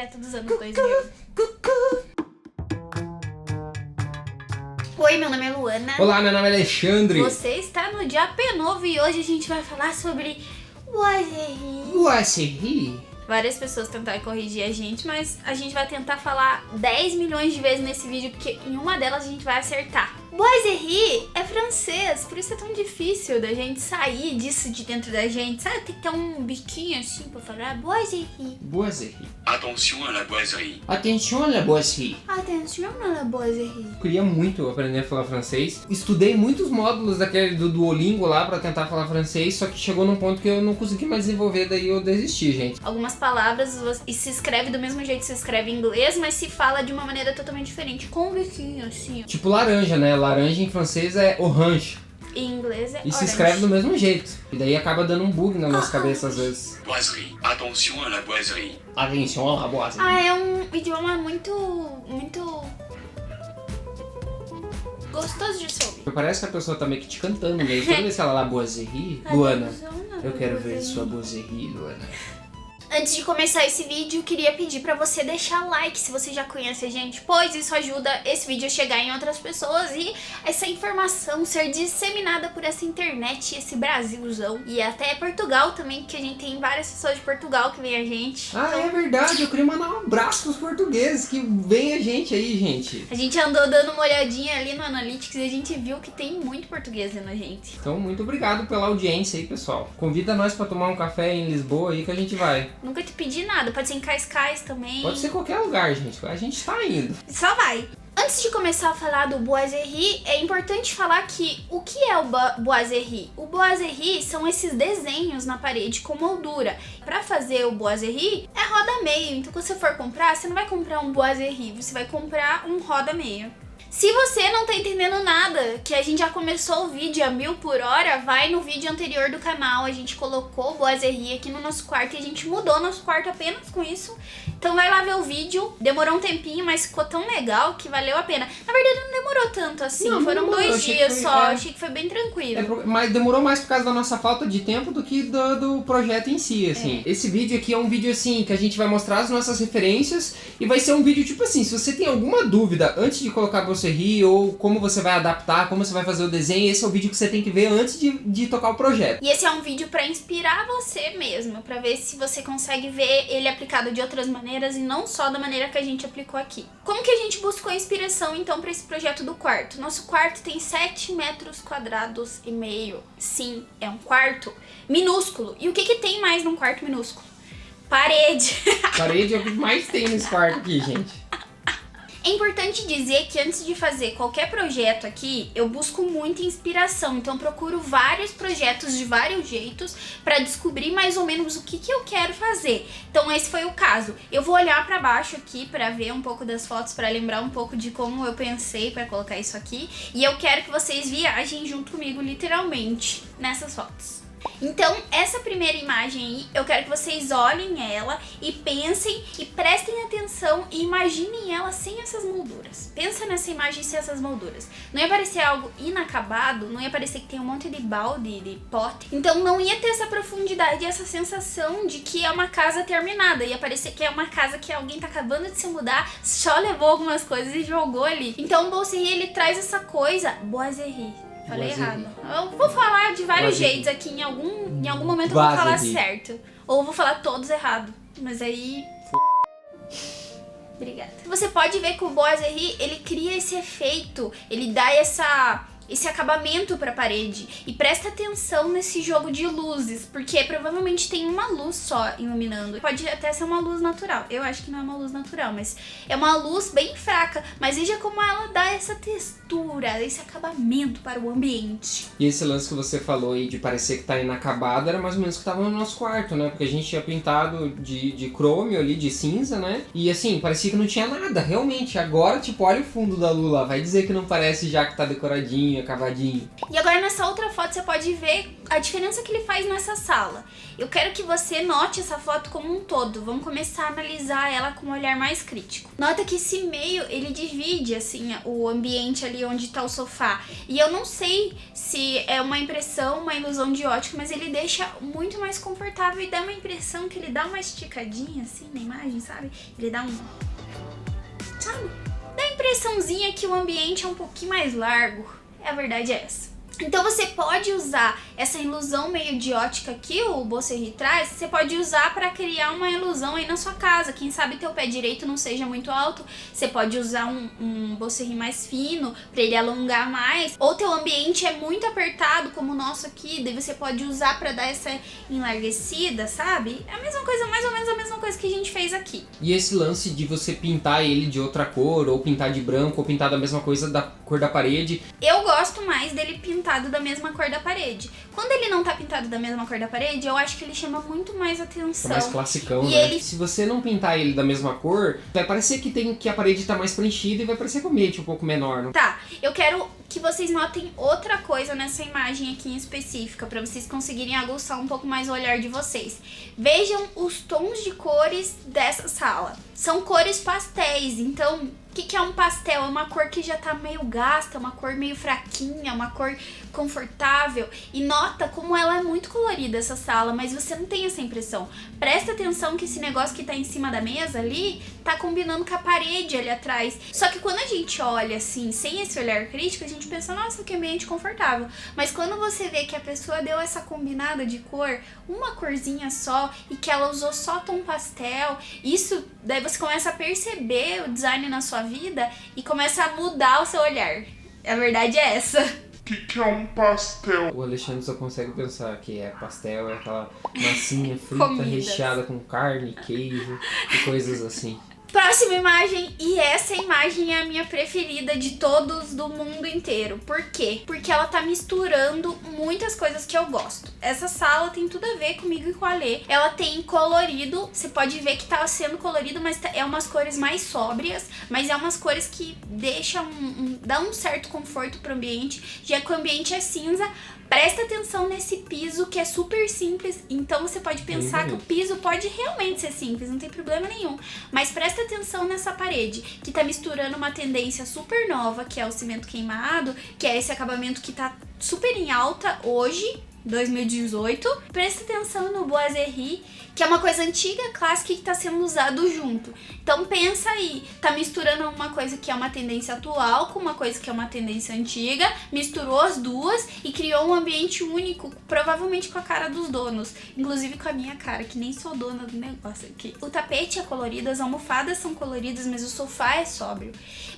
direto dos anos 2000. Oi, meu nome é Luana. Olá, meu nome é Alexandre. Você está no Diapé Novo e hoje a gente vai falar sobre boiserie. Boiserie? Várias pessoas tentaram corrigir a gente, mas a gente vai tentar falar 10 milhões de vezes nesse vídeo, porque em uma delas a gente vai acertar. Boiserie é francês, por isso é tão difícil da gente sair disso de dentro da gente. Sabe, tem que ter um biquinho assim pra falar boiserie. Boiserie. Attention à la boiserie. Attention à la boiserie. Attention à la boiserie. Eu queria muito aprender a falar francês. Estudei muitos módulos daquele do Duolingo lá pra tentar falar francês, só que chegou num ponto que eu não consegui mais desenvolver, daí eu desisti, gente. Algumas palavras e se escreve do mesmo jeito que se escreve em inglês, mas se fala de uma maneira totalmente diferente, com um biquinho assim. Tipo laranja, né? Laranja em francês é orange. Em inglês é E se orange. escreve do mesmo jeito. E daí acaba dando um bug na nossa cabeça às vezes. Boiserie. Attention à la boiserie. Attention à la boiserie. Ah, é um idioma muito gostoso de se ouvir. Parece que a pessoa tá meio que te cantando mesmo. Toda vez que ela lá boiserie, Luana, eu quero ver sua boiserie, Luana. Antes de começar esse vídeo, eu queria pedir pra você deixar like se você já conhece a gente, pois isso ajuda esse vídeo a chegar em outras pessoas e essa informação ser disseminada por essa internet, esse Brasilzão. E até Portugal também, que a gente tem várias pessoas de Portugal que vem a gente. Ah, é verdade, eu queria mandar um abraço pros portugueses que vem a gente aí, gente. A gente andou dando uma olhadinha ali no Analytics e a gente viu que tem muito português vendo a gente. Então, muito obrigado pela audiência aí, pessoal. Convida nós pra tomar um café em Lisboa aí que a gente vai. Nunca te pedi nada, pode ser em Cascais também. Pode ser qualquer lugar, gente. A gente tá indo. Só vai. Antes de começar a falar do boiserie, é importante falar que o que é o boiserie? O boiserie são esses desenhos na parede com moldura. Para fazer o boiserie é roda meio. Então quando você for comprar, você não vai comprar um boiserie, você vai comprar um roda meio. Se você não tá entendendo nada, que a gente já começou o vídeo a 1000 por hora, vai no vídeo anterior do canal, a gente colocou boiserie aqui no nosso quarto e a gente mudou nosso quarto apenas com isso. Então vai lá ver o vídeo, demorou um tempinho, mas ficou tão legal que valeu a pena. Na verdade não demorou tanto assim, Não, foram demorou, 2 achei dias que foi, só, é. achei que foi bem tranquilo. Mas demorou mais por causa da nossa falta de tempo do que do projeto em si, assim. Esse vídeo aqui é um vídeo, assim, que a gente vai mostrar as nossas referências e vai ser um vídeo, tipo assim, se você tem alguma dúvida antes de colocar boiserie ou como você vai adaptar, como você vai fazer o desenho, esse é o vídeo que você tem que ver antes de tocar o projeto. E esse é um vídeo pra inspirar você mesmo, pra ver se você consegue ver ele aplicado de outras maneiras e não só da maneira que a gente aplicou aqui. Como que a gente buscou inspiração então pra esse projeto do quarto? Nosso quarto tem 7 metros quadrados e meio. Sim, é um quarto minúsculo. E o que tem mais num quarto minúsculo? Parede. Parede é o que mais tem nesse quarto aqui, gente. É importante dizer que antes de fazer qualquer projeto aqui, eu busco muita inspiração. Então eu procuro vários projetos de vários jeitos para descobrir mais ou menos o que eu quero fazer. Então esse foi o caso. Eu vou olhar para baixo aqui para ver um pouco das fotos, para lembrar um pouco de como eu pensei para colocar isso aqui. E eu quero que vocês viajem junto comigo, literalmente, nessas fotos. Então, essa primeira imagem aí, eu quero que vocês olhem ela e pensem e prestem atenção e imaginem ela sem essas molduras. Pensa nessa imagem sem essas molduras. Não ia parecer algo inacabado, não ia parecer que tem um monte de balde, de pote. Então não ia ter essa profundidade e essa sensação de que é uma casa terminada. Ia parecer que é uma casa que alguém tá acabando de se mudar, só levou algumas coisas e jogou ali. Então o boiserie, ele traz essa coisa, boiserie. Falei errado. Eu vou falar de vários jeitos aqui, em algum momento eu vou falar certo. Ou eu vou falar todos errado. Mas aí... Obrigada. Você pode ver que o boiserie, ele cria esse efeito, ele dá esse acabamento pra parede. E presta atenção nesse jogo de luzes, porque provavelmente tem uma luz só iluminando. Pode até ser uma luz natural. Eu acho que não é uma luz natural, mas é uma luz bem fraca. Mas veja como ela dá essa textura, esse acabamento para o ambiente. E esse lance que você falou aí de parecer que tá inacabado era mais ou menos o que tava no nosso quarto, né? Porque a gente tinha pintado de chrome ali, de cinza, né? E assim, parecia que não tinha nada, realmente. Agora, tipo, olha o fundo da lula, vai dizer que não parece já que tá decoradinho, certinho, cavadinho. E agora nessa outra foto você pode ver a diferença que ele faz nessa sala. Eu quero que você note essa foto como um todo. Vamos começar a analisar ela com um olhar mais crítico. Nota que esse meio, ele divide, assim, o ambiente ali onde tá o sofá. E eu não sei se é uma impressão, uma ilusão de ótica, mas ele deixa muito mais confortável e dá uma impressão que ele dá uma esticadinha, assim, na imagem, sabe? Ele dá um... sabe? Dá a impressãozinha que o ambiente é um pouquinho mais largo. A verdade é essa. Então você pode usar essa ilusão meio de ótica que o Bosserri traz, você pode usar para criar uma ilusão aí na sua casa. Quem sabe teu pé direito não seja muito alto, você pode usar um Bosserri mais fino para ele alongar mais. Ou teu ambiente é muito apertado, como o nosso aqui, daí você pode usar para dar essa enlarguecida, sabe? É a mesma coisa, mais ou menos a mesma coisa que a gente fez aqui. E esse lance de você pintar ele de outra cor, ou pintar de branco, ou pintar da mesma coisa da cor da parede. Eu gosto mais dele pintado da mesma cor da parede. Quando ele não tá pintado da mesma cor da parede, eu acho que ele chama muito mais atenção. É mais classicão, E né? ele- Se você não pintar ele da mesma cor, vai parecer que a parede tá mais preenchida e vai parecer que o ambiente é um pouco menor, não? Tá, eu quero que vocês notem outra coisa nessa imagem aqui em específica, pra vocês conseguirem aguçar um pouco mais o olhar de vocês. Vejam os tons de cores dessa sala. São cores pastéis, então o que é um pastel? É uma cor que já tá meio gasta, uma cor meio fraquinha, uma cor confortável. E nota como ela é muito colorida essa sala, mas você não tem essa impressão. Presta atenção que esse negócio que tá em cima da mesa ali tá combinando com a parede ali atrás. Só que quando a gente olha assim, sem esse olhar crítico, a gente pensa, nossa, que ambiente confortável. Mas quando você vê que a pessoa deu essa combinada de cor, uma corzinha só, e que ela usou só tom pastel, isso, daí você começa a perceber o design na sua vida e começa a mudar o seu olhar. A verdade é essa. O que é um pastel? O Alexandre só consegue pensar que é pastel, é aquela massinha frita, Comidas. recheada com carne, queijo e coisas assim. Próxima imagem, e essa imagem é a minha preferida de todos do mundo inteiro. Por quê? Porque ela tá misturando muitas coisas que eu gosto. Essa sala tem tudo a ver comigo e com a Lê. Ela tem colorido, você pode ver que tá sendo colorido, mas é umas cores mais sóbrias, mas é umas cores que deixam, dá um certo conforto pro ambiente, já que o ambiente é cinza. Presta atenção nesse piso que é super simples, então você pode pensar que o piso pode realmente ser simples, não tem problema nenhum. Mas presta atenção nessa parede, que tá misturando uma tendência super nova, que é o cimento queimado, que é esse acabamento que tá super em alta hoje, 2018. Presta atenção no Boiserie, que é uma coisa antiga, clássica e que tá sendo usado junto. Então pensa aí, tá misturando uma coisa que é uma tendência atual com uma coisa que é uma tendência antiga, misturou as duas e criou um ambiente único, provavelmente com a cara dos donos, inclusive com a minha cara, que nem sou dona do negócio aqui. O tapete é colorido, as almofadas são coloridas, mas o sofá é sóbrio.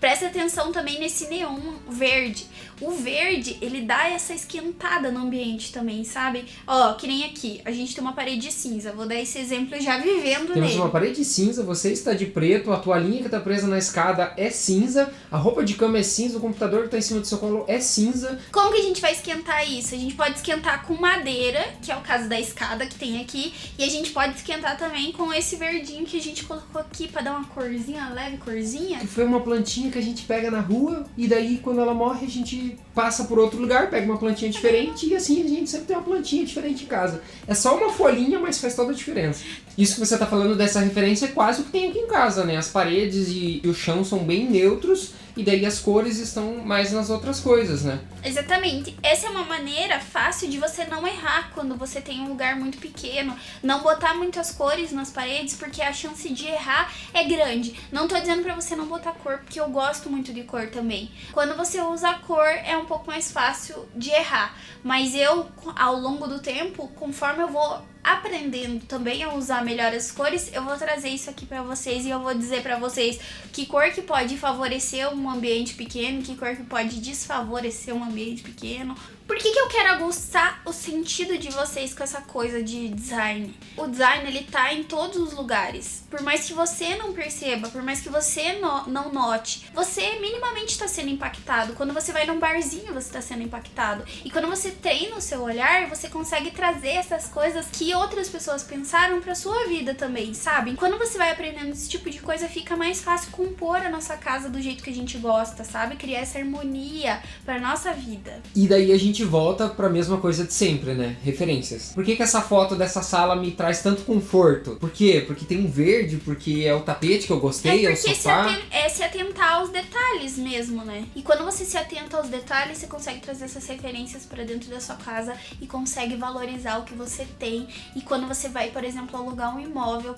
Presta atenção também nesse neon verde. O verde, ele dá essa esquentada no ambiente também, sabe? Ó, que nem aqui, a gente tem uma parede cinza, vou dar esse exemplo já vivendo Temos nele. uma parede cinza, você está de preto, a toalhinha que tá presa na escada é cinza, a roupa de cama é cinza, o computador que tá em cima do seu colo é cinza. Como que a gente vai esquentar isso? A gente pode esquentar com madeira, que é o caso da escada que tem aqui, e a gente pode esquentar também com esse verdinho que a gente colocou aqui pra dar uma corzinha, uma leve corzinha. Que foi uma plantinha que a gente pega na rua e daí quando ela morre a gente passa por outro lugar, pega uma plantinha diferente e assim a gente sempre tem uma plantinha diferente em casa. É só uma folhinha, mas faz toda a diferença. Isso que você tá falando dessa referência é quase o que tem aqui em casa, né? As paredes e o chão são bem neutros e daí as cores estão mais nas outras coisas, né? Exatamente. Essa é uma maneira fácil de você não errar quando você tem um lugar muito pequeno. Não botar muitas cores nas paredes, porque a chance de errar é grande. Não tô dizendo pra você não botar cor, porque eu gosto muito de cor também. Quando você usa a cor, é um pouco mais fácil de errar. Mas eu, ao longo do tempo, conforme eu vou aprendendo também a usar melhor as cores, eu vou trazer isso aqui pra vocês e eu vou dizer pra vocês que cor que pode favorecer um ambiente pequeno, que cor que pode desfavorecer um ambiente pequeno, Por que eu quero aguçar o sentido de vocês com essa coisa de design? O design, ele tá em todos os lugares. Por mais que você não perceba, por mais que você não note, você minimamente está sendo impactado. Quando você vai num barzinho, você está sendo impactado. E quando você treina o seu olhar, você consegue trazer essas coisas que outras pessoas pensaram pra sua vida também, sabe? Quando você vai aprendendo esse tipo de coisa, fica mais fácil compor a nossa casa do jeito que a gente gosta, sabe? Criar essa harmonia pra nossa vida. E daí a gente volta pra mesma coisa de sempre, né? Referências. Por que essa foto dessa sala me traz tanto conforto? Por quê? Porque tem um verde, porque é o tapete que eu gostei, é o sofá. Se atentar aos detalhes mesmo, né? E quando você se atenta aos detalhes, você consegue trazer essas referências pra dentro da sua casa e consegue valorizar o que você tem. E quando você vai, por exemplo, alugar um imóvel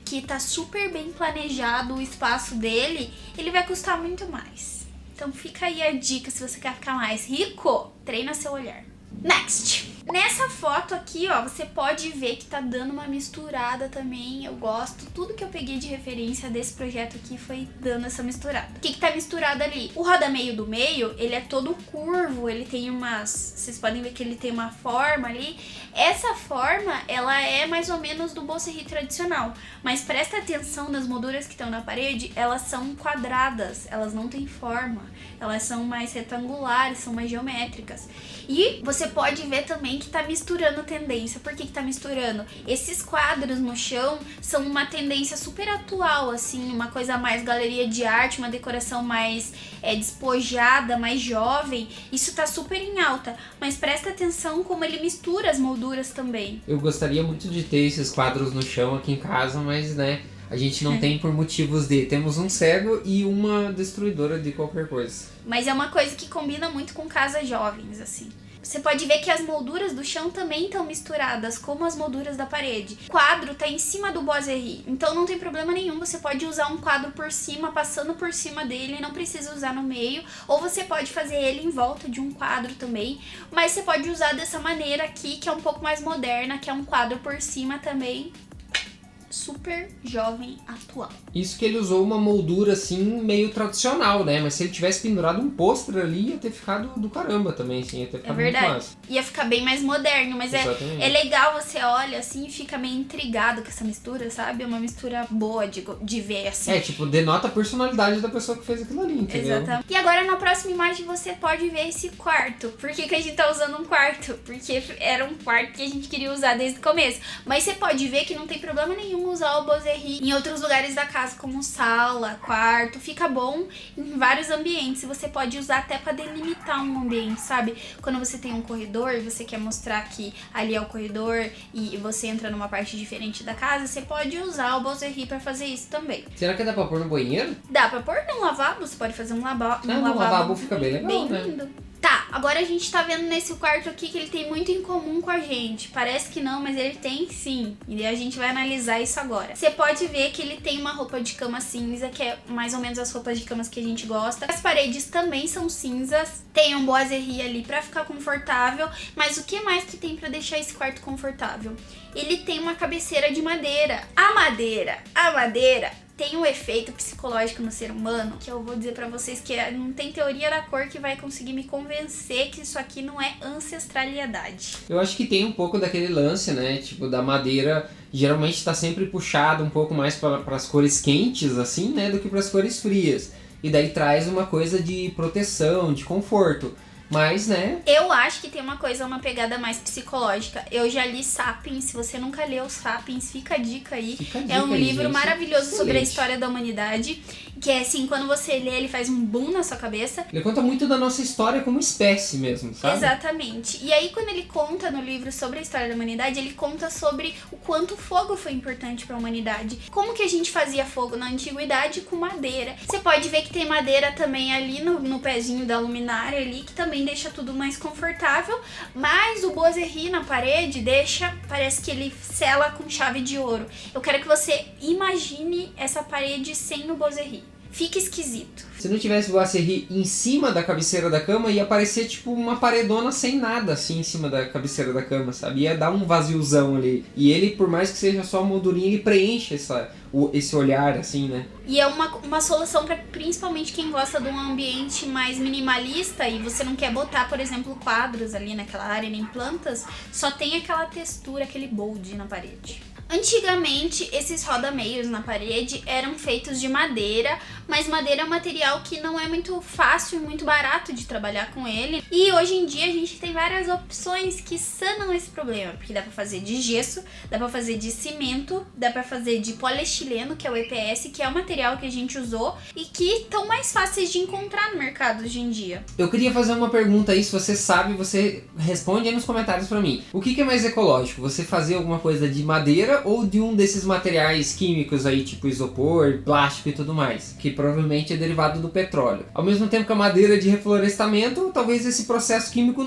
que tá super bem planejado o espaço dele, ele vai custar muito mais. Então fica aí a dica, se você quer ficar mais rico, treina seu olhar. Next! Nessa foto aqui, ó, você pode ver que tá dando uma misturada também. Eu gosto. Tudo que eu peguei de referência desse projeto aqui foi dando essa misturada. O que tá misturado ali? O roda-meio do meio, ele é todo curvo, ele tem umas... Vocês podem ver que ele tem uma forma ali. Essa forma, ela é mais ou menos do Bosseri tradicional. Mas presta atenção nas molduras que estão na parede, elas são quadradas, elas não têm forma. Elas são mais retangulares, são mais geométricas. E você pode ver também que tá misturando tendência. Por que tá misturando? Esses quadros no chão são uma tendência super atual, assim, uma coisa mais galeria de arte, uma decoração mais despojada, mais jovem. Isso tá super em alta, mas presta atenção como ele mistura as molduras também. Eu gostaria muito de ter esses quadros no chão aqui em casa, mas, né, a gente não tem por motivos de... Temos um cego e uma destruidora de qualquer coisa. Mas é uma coisa que combina muito com casas jovens, assim. Você pode ver que as molduras do chão também estão misturadas, como as molduras da parede. O quadro tá em cima do Bosseri, então não tem problema nenhum. Você pode usar um quadro por cima, passando por cima dele, não precisa usar no meio. Ou você pode fazer ele em volta de um quadro também. Mas você pode usar dessa maneira aqui, que é um pouco mais moderna, que é um quadro por cima também. Super jovem atual. Isso que ele usou uma moldura assim meio tradicional, né? Mas se ele tivesse pendurado um pôster ali, ia ter ficado do caramba também, assim, ia ter ficado muito massa. Ia ficar bem mais moderno, mas é legal, você olha assim e fica meio intrigado com essa mistura, sabe? É uma mistura boa de ver, assim. Tipo, denota a personalidade da pessoa que fez aquilo ali, entendeu? Exatamente. E agora na próxima imagem você pode ver esse quarto. Por que a gente tá usando um quarto? Porque era um quarto que a gente queria usar desde o começo. Mas você pode ver que não tem problema nenhum usar o Bosseri em outros lugares da casa, como sala, quarto. Fica bom em vários ambientes. Você pode usar até para delimitar um ambiente, sabe? Quando você tem um corredor e você quer mostrar que ali é o corredor e você entra numa parte diferente da casa, você pode usar o Bosseri para fazer isso também. Será que dá pra pôr no banheiro? Dá pra pôr num lavabo, você pode fazer um lavabo. No lavabo fica bem legal, bem lindo. Tá, agora a gente tá vendo nesse quarto aqui que ele tem muito em comum com a gente. Parece que não, mas ele tem sim. E a gente vai analisar isso agora. Você pode ver que ele tem uma roupa de cama cinza, que é mais ou menos as roupas de camas que a gente gosta. As paredes também são cinzas. Tem um Bosseri ali pra ficar confortável. Mas o que mais que tem pra deixar esse quarto confortável? Ele tem uma cabeceira de madeira. A madeira tem um efeito psicológico no ser humano que eu vou dizer pra vocês que não tem teoria da cor que vai conseguir me convencer que isso aqui não é ancestralidade. Eu acho que tem um pouco daquele lance, né? Tipo, da madeira geralmente tá sempre puxado um pouco mais para as cores quentes, assim, né? Do que para as cores frias. E daí traz uma coisa de proteção, de conforto. Mas, né? Eu acho que tem uma pegada mais psicológica. Eu já li Sapiens, se você nunca leu Sapiens, fica a dica aí. É um livro maravilhoso sobre a história da humanidade. Que é assim, quando você lê, ele faz um boom na sua cabeça. Ele conta muito da nossa história como espécie mesmo, sabe? Exatamente. E aí, quando ele conta no livro sobre a história da humanidade, ele conta sobre o quanto o fogo foi importante para a humanidade. Como que a gente fazia fogo na antiguidade com madeira. Você pode ver que tem madeira também ali no pezinho da luminária ali, que também deixa tudo mais confortável. Mas o Bosseri na parede parece que ele sela com chave de ouro. Eu quero que você imagine essa parede sem o Bosseri. Fica esquisito, Se não tivesse boiserie em cima da cabeceira da cama, ia parecer tipo uma paredona sem nada, assim, em cima da cabeceira da cama, sabe? Ia dar um vaziozão ali. E ele, por mais que seja só moldurinho, ele preenche esse olhar, assim, né? E é uma solução para principalmente quem gosta de um ambiente mais minimalista e você não quer botar, por exemplo, quadros ali naquela área, nem plantas, só tem aquela textura, aquele bold na parede. Antigamente, esses roda-meios na parede eram feitos de madeira, mas madeira é um material que não é muito fácil e muito barato de trabalhar com ele. E hoje em dia a gente tem várias opções que sanam esse problema, porque dá pra fazer de gesso, dá pra fazer de cimento, dá pra fazer de poliestileno, que é o EPS, que é o material que a gente usou e que estão mais fáceis de encontrar no mercado hoje em dia. Eu queria fazer uma pergunta aí, se você sabe, você responde aí nos comentários pra mim. O que é mais ecológico? Você fazer alguma coisa de madeira ou de um desses materiais químicos aí, tipo isopor, plástico e tudo mais, que provavelmente é derivado do petróleo. Ao mesmo tempo que a madeira de reflorestamento, talvez esse processo químico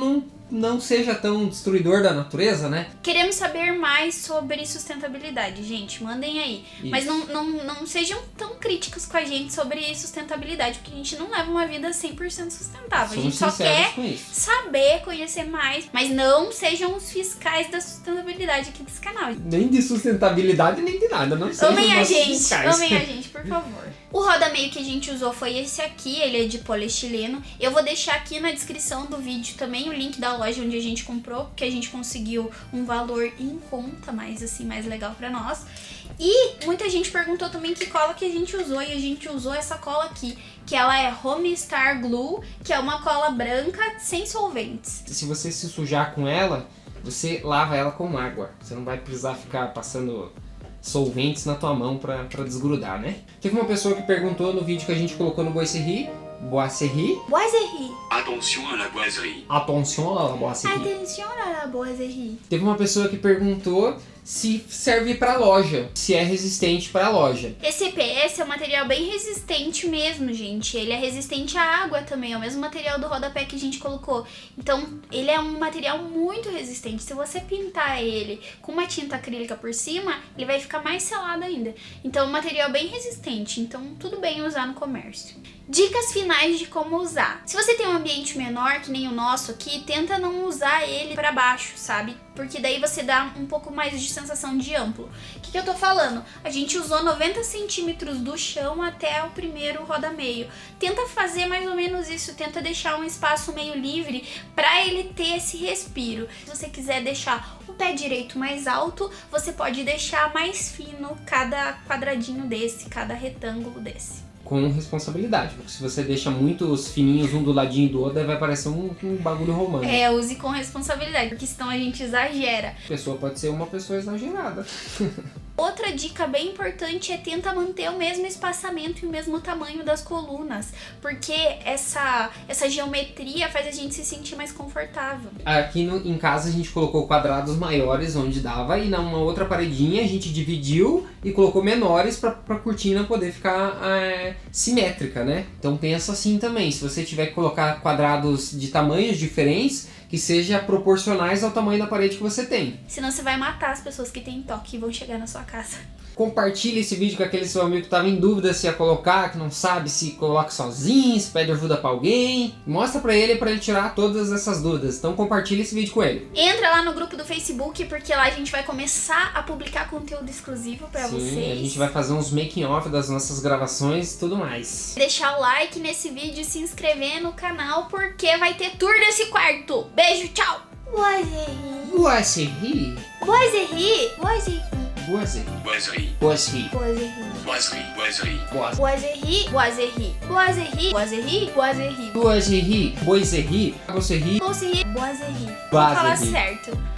não seja tão destruidor da natureza, né? Queremos saber mais sobre sustentabilidade, gente, mandem aí. Isso. Mas não sejam tão críticos com a gente sobre sustentabilidade, porque a gente não leva uma vida 100% sustentável. A gente só quer saber, conhecer mais, mas não sejam os fiscais da sustentabilidade aqui desse canal. Nem de sustentabilidade, nem de nada, não sejam Amem a nossos gente, fiscais. amem a gente, por favor. O roda-meio que a gente usou foi esse aqui, ele é de poliestileno. Eu vou deixar aqui na descrição do vídeo também o link da loja onde a gente comprou, porque a gente conseguiu um valor em conta, mais assim, mais legal pra nós. E muita gente perguntou também que cola que a gente usou, e a gente usou essa cola aqui, que ela é Homestar Glue, que é uma cola branca sem solventes. Se você se sujar com ela, você lava ela com água. Você não vai precisar ficar passando solventes na tua mão pra desgrudar, né? Teve uma pessoa que perguntou no vídeo que a gente colocou no boiserie. Boiserie. Attention à la boiserie. Attention à la boiserie. Attention à la boiserie. Teve uma pessoa que perguntou se serve pra loja, se é resistente pra loja. Esse EPS é um material bem resistente mesmo, gente. Ele é resistente à água também, é o mesmo material do rodapé que a gente colocou. Então, ele é um material muito resistente. Se você pintar ele com uma tinta acrílica por cima, ele vai ficar mais selado ainda. Então, é um material bem resistente. Então, tudo bem usar no comércio. Dicas finais de como usar. Se você tem um ambiente menor, que nem o nosso aqui, tenta não usar ele pra baixo, sabe? Porque daí você dá um pouco mais de sensação de amplo. O que eu tô falando? A gente usou 90 centímetros do chão até o primeiro roda-meio. Tenta fazer mais ou menos isso, tenta deixar um espaço meio livre pra ele ter esse respiro. Se você quiser deixar o pé direito mais alto, você pode deixar mais fino cada quadradinho desse, cada retângulo desse. Com responsabilidade, porque se você deixa muitos fininhos um do ladinho do outro, aí vai parecer um bagulho romântico. É, use com responsabilidade, porque senão a gente exagera. A pessoa pode ser uma pessoa exagerada. Outra dica bem importante é tenta manter o mesmo espaçamento e o mesmo tamanho das colunas, porque essa geometria faz a gente se sentir mais confortável. Aqui em casa a gente colocou quadrados maiores onde dava, e numa outra paredinha a gente dividiu e colocou menores pra cortina poder ficar simétrica, né? Então pensa assim também, se você tiver que colocar quadrados de tamanhos diferentes, que seja proporcionais ao tamanho da parede que você tem. Senão você vai matar as pessoas que têm toque e vão chegar na sua casa. Compartilhe esse vídeo com aquele seu amigo que estava em dúvida se ia colocar, que não sabe se coloca sozinho, se pede ajuda pra alguém. Mostra pra ele tirar todas essas dúvidas. Então compartilhe esse vídeo com ele. Entra lá no grupo do Facebook, porque lá a gente vai começar a publicar conteúdo exclusivo pra vocês. A gente vai fazer uns making off das nossas gravações e tudo mais. Deixar o like nesse vídeo e se inscrever no canal, porque vai ter tour desse quarto. Beijo, tchau! Boiserie. Boiserie. Boiserie. Boiserie. Boiserie. Boiserie. Boiserie. Boiserie. Boiserie. Boiserie. Boiserie. Boiserie. Boiserie. Boiserie. Boiserie. Boiserie. Boiserie. Boiserie. Boiserie. Vamos falar certo.